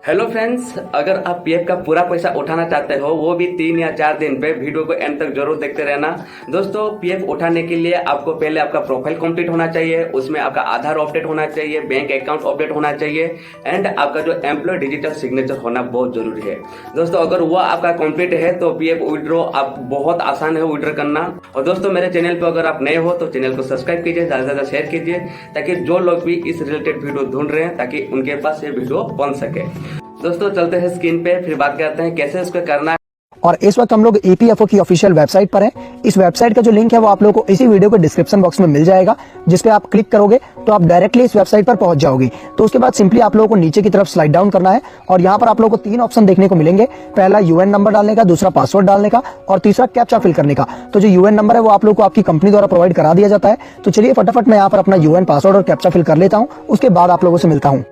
Hello friends, अगर आप PF का पूरा पैसा उठाना चाहते हो, वो भी 3 या 4 दिन पे, वीडियो को एंड तक जरूर देखते रहना। दोस्तों, पीएफ उठाने के लिए आपको पहले आपका प्रोफाइल कंप्लीट होना चाहिए, उसमें आपका आधार अपडेट होना चाहिए, बैंक अकाउंट अपडेट होना चाहिए एंड आपका जो एम्प्लॉय डिजिटल सिग्नेचर होना बहुत जरूरी है। दोस्तों, अगर वो आपका कंप्लीट है तो पीएफ विड्रॉ आप बहुत आसान है विड्रॉ करना। और दोस्तों, मेरे चैनल पर अगर आप नए हो तो चैनल को सब्सक्राइब कीजिए, ज्यादा से ज्यादा शेयर कीजिए, ताकि जो लोग भी इस रिलेटेड वीडियो ढूंढ रहे हैं ताकि उनके पास ये वीडियो बन सके। दोस्तों, चलते हैं स्क्रीन पे, फिर बात करते हैं कैसे इसको करना है। और इस वक्त हम लोग ईपीएफओ की ऑफिशियल वेबसाइट पर हैं। इस वेबसाइट का जो लिंक है वो आप लोगों को इसी वीडियो के डिस्क्रिप्शन बॉक्स में मिल जाएगा, जिस पे आप क्लिक करोगे तो आप डायरेक्टली इस वेबसाइट पर पहुंच जाओगे। तो उसके बाद सिंपली आप लोगों को नीचे की तरफ स्लाइड डाउन करना है और यहाँ पर आप लोगों को 3 ऑप्शन देखने को मिलेंगे। पहला यूएन नंबर डालने का, दूसरा पासवर्ड डालने का और तीसरा कैप्चा फिल करने का। तो जो यूएन नंबर है वो आप लोग को आपकी कंपनी द्वारा प्रोवाइड करा दिया जाता है। तो चलिए फटाफट मैं यहाँ पर अपना यूएन, पासवर्ड और कैप्चा फिल कर लेता हूँ, उसके बाद आप लोगों से मिलता हूँ।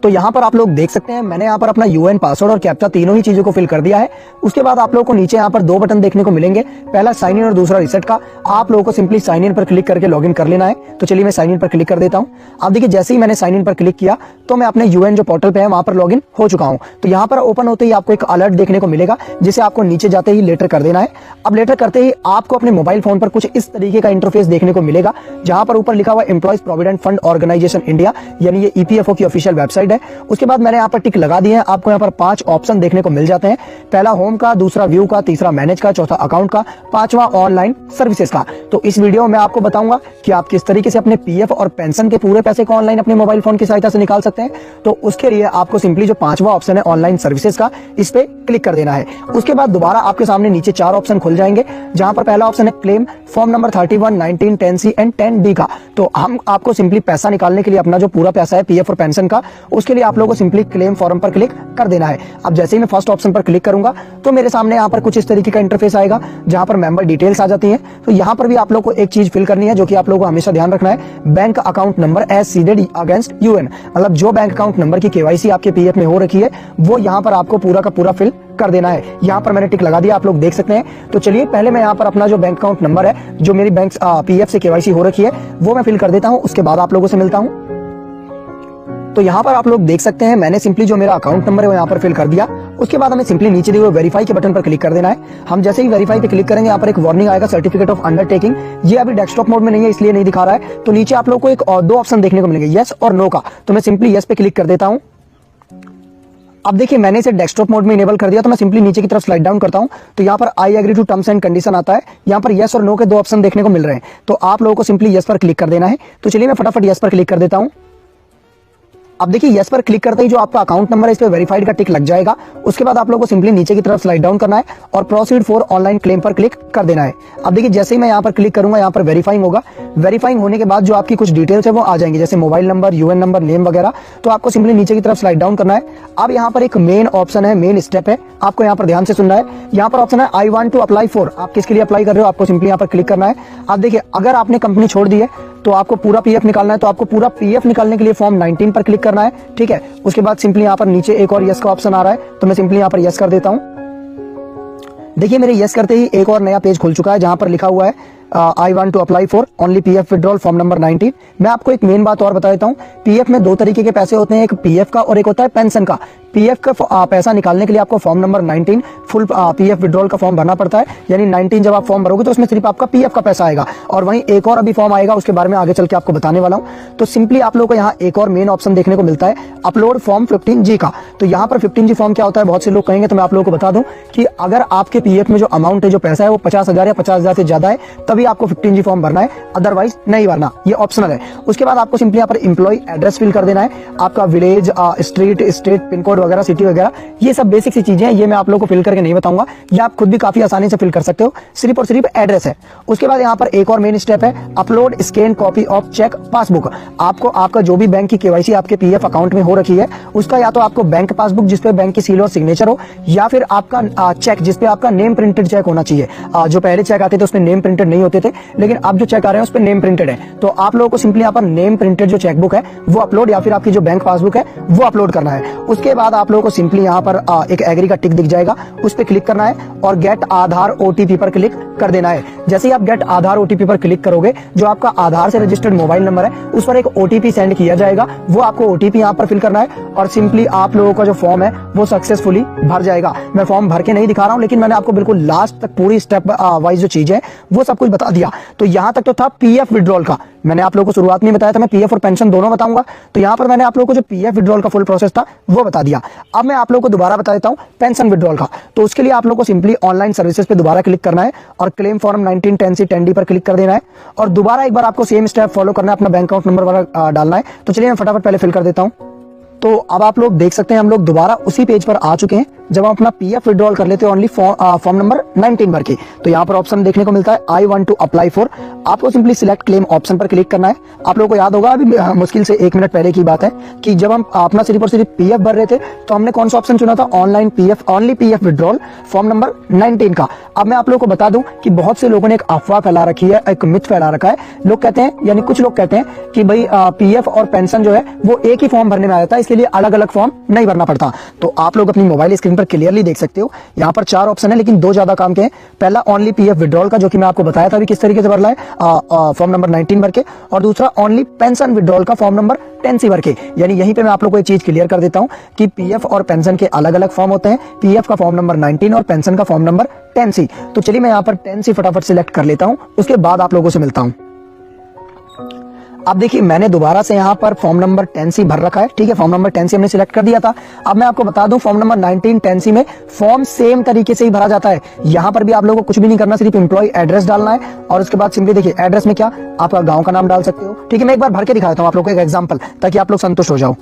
तो यहाँ पर आप लोग देख सकते हैं मैंने यहाँ पर अपना यूएन, पासवर्ड और कैप्चा तीनों ही चीजों को फिल कर दिया है। उसके बाद आप लोगों को नीचे यहाँ पर 2 बटन देखने को मिलेंगे, पहला साइन इन और दूसरा रीसेट का। आप लोगों को सिंपली साइन इन पर क्लिक करके लॉगिन कर लेना है। तो चलिए मैं साइन इन पर क्लिक कर देता हूँ। आप देखिए जैसे ही मैंने साइन इन पर क्लिक किया तो मैं अपने यूएन जो पोर्टल पे है वहां पर लॉगिन हो चुका हूँ। तो यहाँ पर ओपन होते ही आपको एक अलर्ट देखने को मिलेगा, जिसे आपको नीचे जाते ही लेटर कर देना है। अब लेटर करते ही आपको अपने मोबाइल फोन पर कुछ इस तरीके का इंटरफेस देखने को मिलेगा, जहां पर ऊपर लिखा हुआ employees provident fund organisation India, यानी ये ईपीएफओ की ऑफिशियल वेबसाइट है। उसके बाद मैंने यहाँ पर टिक लगा दिए हैं। आपको यहाँ पर 5 ऑप्शन देखने को मिल जाते हैं, पहला होम का, दूसरा व्यू का, तीसरा मैनेज का, चौथा अकाउंट का, 5वां ऑनलाइन सर्विसेज का। तो इस वीडियो में आपको बताऊंगा कि आप किस तरीके से अपने पीएफ और पेंशन के पूरे पैसे को ऑनलाइन अपने मोबाइल फोन की सहायता से निकाल सकते हैं। तो उसके लिए आपको सिंपली जो 5वां ऑप्शन है ऑनलाइन सर्विसेज का, इस पे क्लिक कर देना है। उसके बाद दोबारा आपके सामने नीचे 4 ऑप्शन खुल जाएंगे, जहां पर पहला ऑप्शन है claim form number 31, 19, 10C and 10D का। तो हम आपको सिंपली पैसा निकालने के लिए अपना जो पूरा पैसा है पीएफ और पेंशन का, उसके लिए आप लोगों को सिंपली क्लेम फॉर्म पर क्लिक कर देना है। अब जैसे ही मैं फर्स्ट ऑप्शन पर क्लिक करूंगा तो मेरे सामने यहाँ पर कुछ इस तरीके का इंटरफेस आएगा, जहां पर मेंबर डिटेल्स आ जाती हैं। तो यहाँ पर भी आप लोग को एक चीज फिल करनी है, जो कि आप लोगों को हमेशा ध्यान रखना है, bank account number as seeded against UAN. मतलब जो बैंक अकाउंट नंबर की केवाईसी आपके पीएफ में हो रखी है वो यहाँ पर आपको पूरा का पूरा फिल कर देना है। यहाँ पर मैंने टिक लगा दिया, आप लोग देख सकते हैं। तो चलिए पहले मैं यहाँ पर अपना जो बैंक अकाउंट नंबर है, जो मेरी बैंक पीएफ से केवाईसी हो रखी है, वो मैं फिल कर देता हूँ। उसके बाद आप लोगों से मिलता हूँ। तो यहाँ पर आप लोग देख सकते हैं मैंने सिंपली जो मेरा अकाउंट नंबर है वो यहाँ पर फिल कर दिया। उसके बाद हमें सिंपली नीचे दिए हुए वेरीफाई के बटन पर क्लिक कर देना है। हम जैसे ही वेरीफाई पे क्लिक करेंगे, यहाँ पर एक वार्निंग आएगा सर्टिफिकेट ऑफ अंडरटेकिंग। ये अभी डेस्कटॉप मोड में नहीं है, इसलिए नहीं दिखा रहा है। तो नीचे आप लोग को एक और 2 ऑप्शन देखने को मिलेंगे, यस और नो का। तो मैं सिंपली यस पे क्लिक कर देता हूँ। अब देखिए मैंने इसे डेस्कटॉप मोड में इनेबल कर दिया। तो मैं सिंपली नीचे की तरफ स्लाइड डाउन करता हूं, तो यहाँ पर I agree to terms and condition आता है। यहाँ पर यस और नो के 2 ऑप्शन देखने को मिल रहे हैं। तो आप लोगों को सिंपली यस पर क्लिक कर देना है। तो चलिए मैं फटाफट यस पर क्लिक कर देता हूं। अब देखिए यस पर क्लिक करते ही जो आपका अकाउंट नंबर है इस पे वेरीफाइड का टिक लग जाएगा। उसके बाद आप लोगों को सिंपली नीचे की तरफ स्लाइड डाउन करना है और प्रोसीड फॉर ऑनलाइन क्लेम पर क्लिक कर देना है। अब देखिए जैसे ही मैं यहाँ पर क्लिक करूंगा, यहाँ पर वेरीफाइंग होगा। वेरीफाइंग होने के बाद जो आपकी कुछ डिटेल्स है वो आ जाएंगे, जैसे mobile number, UN number, name वगैरह। तो आपको सिंपली नीचे की तरफ स्लाइड डाउन करना है। अब यहाँ पर एक मेन ऑप्शन है, मेन स्टेप है, आपको यहाँ पर ध्यान से सुनना है। यहाँ पर ऑप्शन है I want to apply for. आप किसके लिए अप्लाई कर रहे हो, आपको सिंपली यहाँ पर क्लिक करना है। अब देखिए अगर आपने कंपनी छोड़ दी है तो आपको पूरा पीएफ निकालना है, तो आपको पूरा पीएफ निकालने के लिए फॉर्म 19 पर क्लिक करना है, ठीक है। उसके बाद सिंपली यहाँ पर नीचे एक और यस का ऑप्शन आ रहा है, तो मैं सिंपली यहाँ पर यस कर देता हूँ। देखिए मेरे यस करते ही एक और नया पेज खुल चुका है, जहां पर लिखा हुआ है I want to apply for only PF withdrawal form number 19। मैं आपको एक मेन बात और बता देता हूँ, पीएफ में 2 तरीके के पैसे होते हैं, एक पीएफ का और एक होता है पेंशन का। पीएफ का पैसा निकालने के लिए आपको form number 19 full PF withdrawal का फॉर्म भरना पड़ता है, यानी 19 जब आप फॉर्म भरोगे तो उसमें सिर्फ आपका पीएफ का पैसा आएगा। और वहीं एक और अभी फॉर्म आएगा, उसके बारे में आगे चल के आपको बताने वाला हूँ। तो सिंपली आप लोगों को यहाँ एक और मेन ऑप्शन देखने को मिलता है, अपलोड फॉर्म 15G का। तो यहाँ पर 15G फॉर्म क्या होता है, बहुत से लोग कहेंगे, तो मैं आप लोगों को बता दूं कि अगर आपके पीएफ में जो अमाउंट है, जो पैसा है वो 50,000 या 50,000 से ज्यादा है, तभी आपको 15G फॉर्म भरना है, अदरवाइज नहीं भरना, ये ऑप्शनल है। उसके बाद आपको सिंपली यहाँ पर एम्प्लॉय एड्रेस फिल कर देना है, आपका village, street, state, pin code वगैरह, सिटी वगैरह, ये सब बेसिक सी चीजें हैं। ये मैं आप लोगों को फिल करके नहीं बताऊंगा, ये आप खुद भी काफी आसानी से फिल कर सकते हो, सिर्फ और सिर्फ एड्रेस है। उसके बाद यहाँ पर एक और मेन स्टेप है, upload scan copy of cheque passbook. आपको आपका जो भी बैंक की केवाईसी आपके पीएफ अकाउंट में हो रखी है, उसका या तो आपको बैंक पासबुक जिसपे बैंक की सील और सिग्नेचर हो, या फिर आपका चेक जिसपे आपका नेम प्रिंटेड चेक होना चाहिए। जो पहले चेक आते थे उसमें नेम प्रिंटेड नहीं होते थे, लेकिन अब जो चेक आ रहे हैं उस पर नेम प्रिंटेड है। तो आप लोगों को सिंपली यहाँ पर नेम प्रिंटेड जो चेकबुक है वो अपलोड, या फिर आपकी जो बैंक पासबुक है वो अपलोड करना है। उसके बाद बाद आप लोगों को सिंपली यहाँ पर एक एग्री का टिक दिख जाएगा, उस पर क्लिक करना है और गेट आधार ओटीपी पर क्लिक कर देना है। जैसे ही आप गेट आधार ओटीपी पर क्लिक करोगे, जो आपका आधार से रजिस्टर्ड मोबाइल नंबर है उस पर एक ओटीपी सेंड किया जाएगा, वो आपको ओटीपी यहाँ पर फिल करना है और सिंपली आप लोगों का जो फॉर्म है वो सक्सेसफुली भर जाएगा। मैं फॉर्म भर के नहीं दिखा रहा हूँ, लेकिन मैंने आपको बिल्कुल लास्ट तक पूरी स्टेप वाइज जो चीज है वो सब कुछ बता दिया। तो यहाँ तक तो था पीएफ विड्रॉल का, मैंने आप लोगों को शुरुआत में बताया था मैं पीएफ और पेंशन दोनों बताऊंगा, तो यहाँ पर मैंने आप लोगों को जो पीएफ विड्रॉल का फुल प्रोसेस था वो बता दिया। अब मैं आप लोगों को दोबारा बता देता हूँ पेंशन विड्रॉल का। तो उसके लिए आप लोगों को सिंपली ऑनलाइन सर्विसेज पे दोबारा क्लिक करना है और क्लेम फॉर्म 1910C 10D पर क्लिक कर देना है और दोबारा एक बार आपको सेम स्टेप फॉलो करना है, अपना बैंक अकाउंट नंबर वाला डालना है। तो चलिए मैं फटाफट पहले फिल कर देता हूँ। तो अब आप लोग देख सकते हैं हम लोग दोबारा उसी पेज पर आ चुके हैं जब हम अपना पीएफ विड्रॉल कर लेते हैं ओनली फॉर्म नंबर 19 भर के। तो यहाँ पर ऑप्शन देखने को मिलता है I want to apply for, आपको सिंपली सिलेक्ट क्लेम ऑप्शन पर क्लिक करना है। आप लोगों को याद होगा अभी मुश्किल से 1 मिनट पहले की बात है कि जब हम अपना सिर्फ और सिर्फ पीएफ भर रहे थे तो हमने कौन सा ऑप्शन चुना था, online PF only PF withdrawal form number 19 का। अब मैं आप लोगों को बता दूं कि बहुत से लोगों ने एक अफवाह फैला रखी है, एक मिथ फैला रखा है। लोग कहते हैं, यानी कुछ लोग कहते हैं कि भाई पीएफ और पेंशन जो है वो एक ही फॉर्म भरने में आ जाता है, इसके लिए अलग अलग फॉर्म नहीं भरना पड़ता। तो आप लोग अपनी मोबाइल स्क्रीन पर क्लियरली देख सकते हो, यहाँ पर 4 ऑप्शन है लेकिन 2 ज्यादा काम के हैं। पहला ओनली पीएफ विड्रॉल का, जो कि मैं आपको बताया था अभी किस तरीके से भरना है फॉर्म नंबर 19 भर के, और दूसरा ओनली पेंशन विड्रॉल का फॉर्म नंबर 10C भर के। यानी यहीं पे मैं आप लोग को एक चीज क्लियर कर देता हूं कि पीएफ और पेंशन के अलग अलग फॉर्म होते हैं, पीएफ का फॉर्म नंबर 19 और पेंशन का फॉर्म नंबर 10C। तो चलिए मैं यहाँ पर 10C फटाफट सिलेक्ट कर लेता हूं, उसके बाद आप लोगों से मिलता हूं। अब देखिए मैंने दोबारा से यहाँ पर फॉर्म नंबर 10C भर रखा है, ठीक है, फॉर्म नंबर 10C हमने सिलेक्ट कर दिया था। अब मैं आपको बता दूं फॉर्म नंबर 19 10C में फॉर्म सेम तरीके से ही भरा जाता है। यहाँ पर भी आप लोगों को कुछ भी नहीं करना, सिर्फ एम्प्लॉय एड्रेस डालना है और उसके बाद सिंपली देखिए एड्रेस में क्या आपका गाँव का नाम डाल सकते हो, ठीक है। मैं एक बार भर के दिखा देता हूँ आप लोगों को एक एग्जाम्पल, ताकि आप लोग संतुष्ट हो जाओ।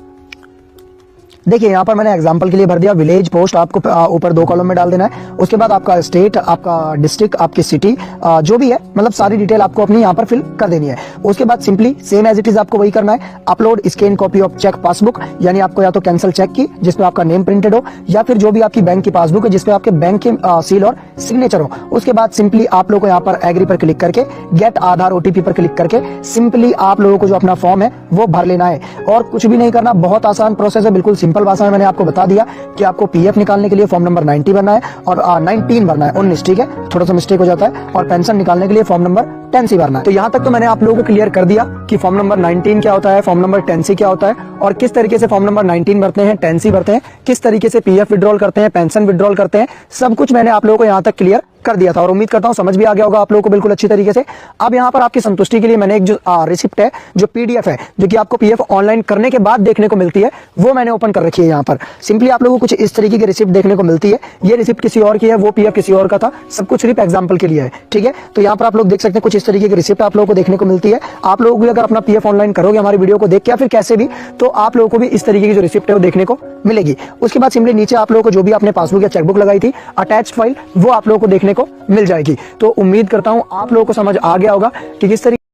देखिए यहाँ पर मैंने एग्जांपल के लिए भर दिया विलेज पोस्ट, आपको ऊपर 2 कॉलम में डाल देना है। उसके बाद आपका स्टेट, आपका डिस्ट्रिक्ट, आपकी सिटी, जो भी है मतलब सारी डिटेल आपको अपनी यहाँ पर फिल कर देनी है। उसके बाद simply same as it is आपको वही करना है, upload scan copy of cheque passbook, यानी आपको या तो कैंसिल चेक की जिसमें आपका नेम प्रिंटेड हो, या फिर जो भी आपकी बैंक की पासबुक है जिसपे आपके बैंक के सील और सिग्नेचर हो। उसके बाद सिंपली आप लोगों को यहाँ पर एग्री पर क्लिक करके गेट आधार ओटीपी पर क्लिक करके सिंपली आप लोगों को जो अपना फॉर्म है वो भर लेना है और कुछ भी नहीं करना। बहुत आसान प्रोसेस है, बिल्कुल सिंपल भाषा में मैंने आपको बता दिया कि आपको पीएफ निकालने के लिए फॉर्म नंबर 90 भरना है और 19 भरना है, 19, ठीक है, थोड़ा सा मिस्टेक हो जाता है, और पेंशन निकालने के लिए फॉर्म नंबर 10C भरना है। तो यहाँ तक तो मैंने आप लोगों को क्लियर कर दिया कि फॉर्म नंबर 19 क्या होता है, फॉर्म नंबर 10C क्या होता है और किस तरीके से फॉर्म नंबर 19 भरते हैं, 10C भरते हैं, किस तरीके से पीएफ विड्रॉल करते हैं, पेंशन विड्रॉल करते हैं, सब कुछ मैंने आप लोगों को यहाँ तक क्लियर कर दिया था और उम्मीद करता हूं समझ भी आ गया होगा आप लोगों को बिल्कुल अच्छी तरीके से। अब यहाँ पर आपकी संतुष्टि के लिए मैंने एक जो रिसिप्ट है, जो पीडीएफ है, जो कि आपको पीएफ ऑनलाइन करने के बाद देखने को मिलती है, वो मैंने ओपन कर रखी है। यहाँ पर सिंपली आप लोगों को कुछ इस तरीके की रिसिप्ट देखने को मिलती है। ये रिसिप्ट किसी और की है, वो पीएफ किसी और का था, सब कुछ सिर्फ एग्जाम्पल के लिए है, ठीक है। तो यहाँ पर आप लोग देख सकते हैं कुछ इस तरीके की रिसिप्ट आप लोगों को देखने को मिलती है। आप लोग भी अगर अपना पीएफ ऑनलाइन करोगे हमारी वीडियो को देख के या फिर कैसे भी, तो आप लोगों को भी इस तरीके की जो रिसिप्ट है वो देखने को मिलेगी। उसके बाद सिंपली नीचे आप लोगों को जो भी आपने पासबुक या चेकबुक लगाई थी अटैच्ड फाइल, वो आप लोगों को देखने को मिल जाएगी। तो उम्मीद करता हूं आप लोगों को समझ आ गया होगा कि किस तरीके